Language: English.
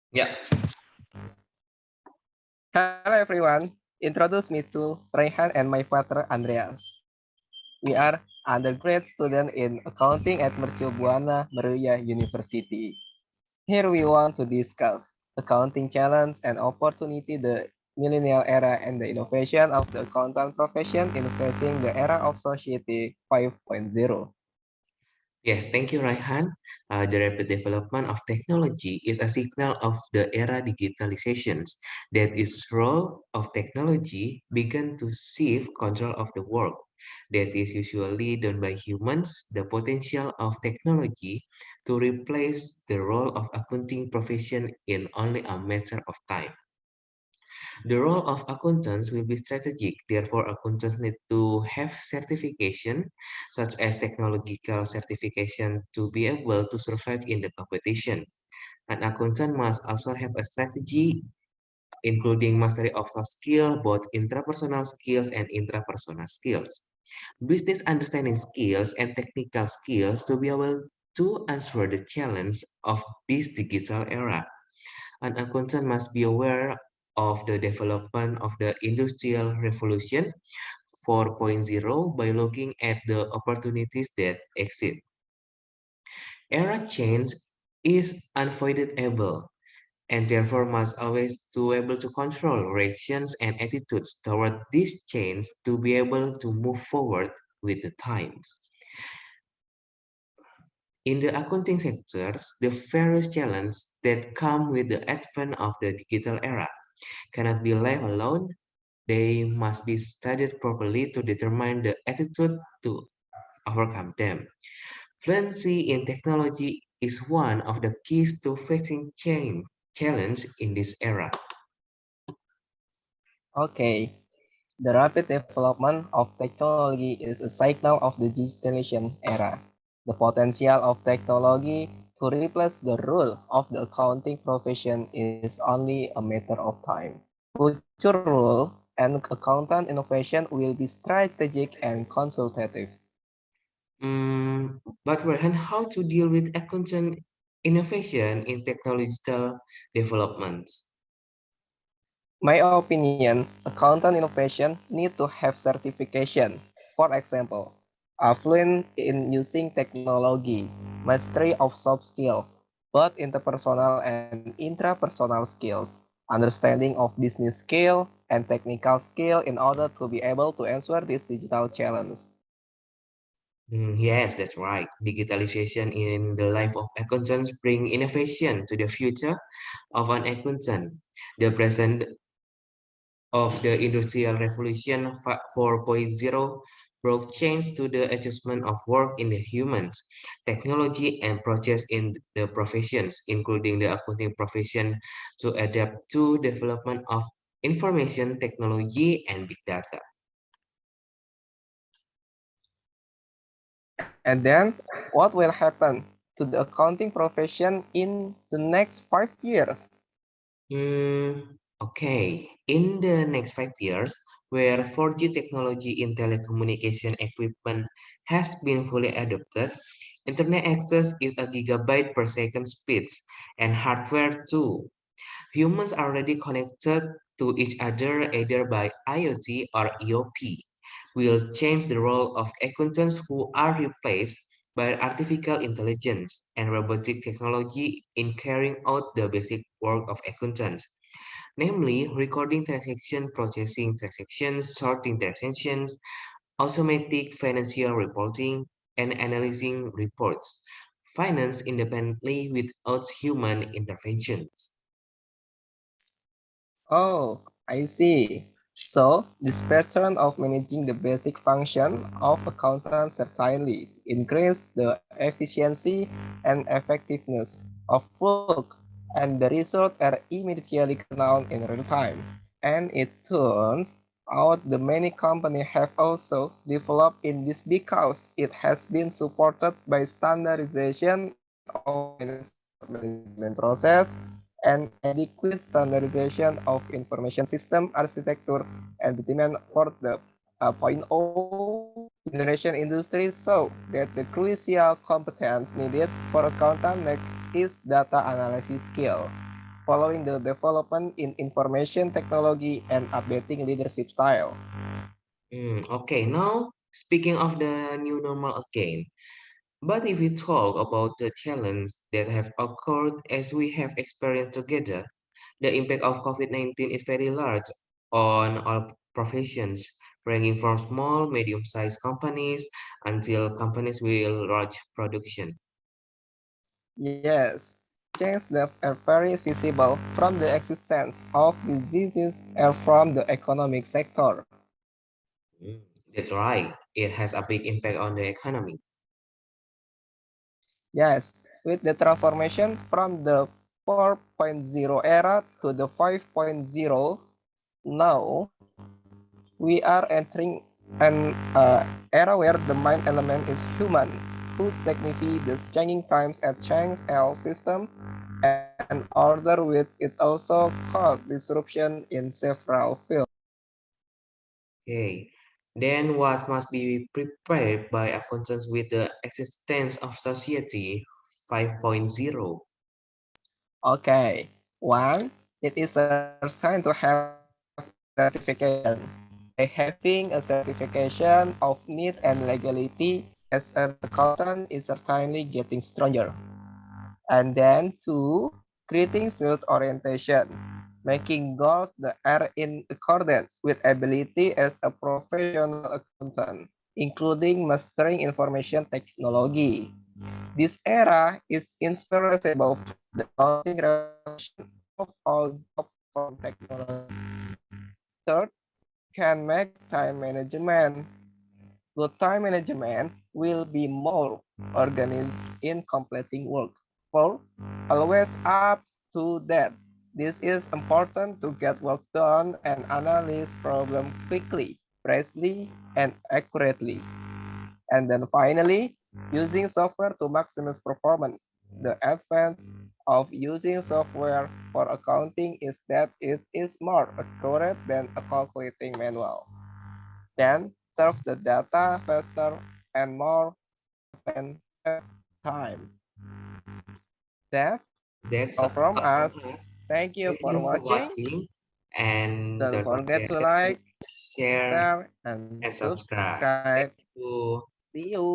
Yeah. Hello everyone, introduce me to Raihan and my father Andreas. We are undergrad students in accounting at Mercu Buana Meruya University. Here we want to discuss accounting challenge and opportunity, the millennial era and the innovation of the accountant profession in facing the era of society 5.0. Yes, thank you, Raihan. The rapid development of technology is a signal of the era digitalizations. That is role of technology began to seize control of the world. That is usually done by humans. The potential of technology to replace the role of accounting profession in only a matter of time. The role of accountants will be strategic. Therefore, accountants need to have certification, such as technological certification, to be able to survive in the competition. An accountant must also have a strategy, including mastery of soft skill, both intrapersonal skills and intrapersonal skills, business understanding skills, and technical skills to be able to answer the challenge of this digital era. An accountant must be aware of the development of the Industrial Revolution 4.0 by looking at the opportunities that exist. Era change is unavoidable and therefore must always to able to control reactions and attitudes toward this change to be able to move forward with the times. In the accounting sectors, the various challenges that come with the advent of the digital era cannot be left alone. They must be studied properly to determine the attitude to overcome them. Fluency in technology is one of the keys to facing change challenge in this era. Okay, the rapid development of technology is a signal of the digitalization era. The potential of technology to replace the role of the accounting profession is only a matter of time. Future role and accountant innovation will be strategic and consultative. But Rehan, how to deal with accountant innovation in technological developments? My opinion, accountant innovation need to have certification. For example, fluent in using technology, mastery of soft skill, both interpersonal and intrapersonal skills, understanding of business skill and technical skill in order to be able to answer this digital challenge. Yes, that's right. Digitalization in the life of accountants bring innovation to the future of an accountant. The present of the Industrial Revolution 4.0 brought change to the adjustment of work in the humans, technology, and process in the professions, including the accounting profession, to adapt to development of information technology and big data. And then, what will happen to the accounting profession in the next 5 years? Okay, in the next 5 years, where 4G technology in telecommunication equipment has been fully adopted, internet access is a gigabyte per second speeds and hardware too. Humans are already connected to each other either by IoT or EOP. Will change the role of accountants who are replaced by artificial intelligence and robotic technology in carrying out the basic work of accountants, namely recording transaction, processing transactions, sorting transactions, automatic financial reporting, and analyzing reports. Finance independently without human interventions. Oh, I see. So, this pattern of managing the basic function of accountant certainly increase the efficiency and effectiveness of work, and the results are immediately known in real time. And it turns out the many companies have also developed in this because it has been supported by standardization of financial management process and adequate standardization of information system architecture and the demand for the 0.0 generation industry so that the crucial competence needed for accountant make is data analysis skill. following the development in information technology and updating leadership style. Okay, now speaking of the new normal again, but if we talk about the challenges that have occurred as we have experienced together, the impact of COVID-19 is very large on all professions, ranging from small, medium-sized companies until companies with large production. Yes, changes that are very visible from the existence of diseases and from the economic sector. Mm, That's right. It has a big impact on the economy. Yes, with the transformation from the 4.0 era to the 5.0, now we are entering an era where the main element is human, who signify the changing times and change our system, and order with it also caused disruption in several fields. Okay. Then what must be prepared by accountants with the existence of Society 5.0? Okay, one, it is certain to have certification. By having a certification of need and legality as an accountant is certainly getting stronger. And then two, creating field orientation, making goals that are in accordance with ability as a professional accountant, including mastering information technology. This era is inspirable for the accounting revolution of all jobs from technology. Third, can make time management. Good time management will be more organized in completing work. Four, always up to date. This is important to get work done and analyze problems quickly, precisely, and accurately. And then finally, using software to maximize performance. The advantage of using software for accounting is that it is more accurate than a calculating manual. Then serve the data faster and more often save time. That's That's all from all us. from us. Thank you Thank for you for watching. watching, and Don't don't forget forget to to like, share share, and and subscribe. subscribe. Thank you. See you.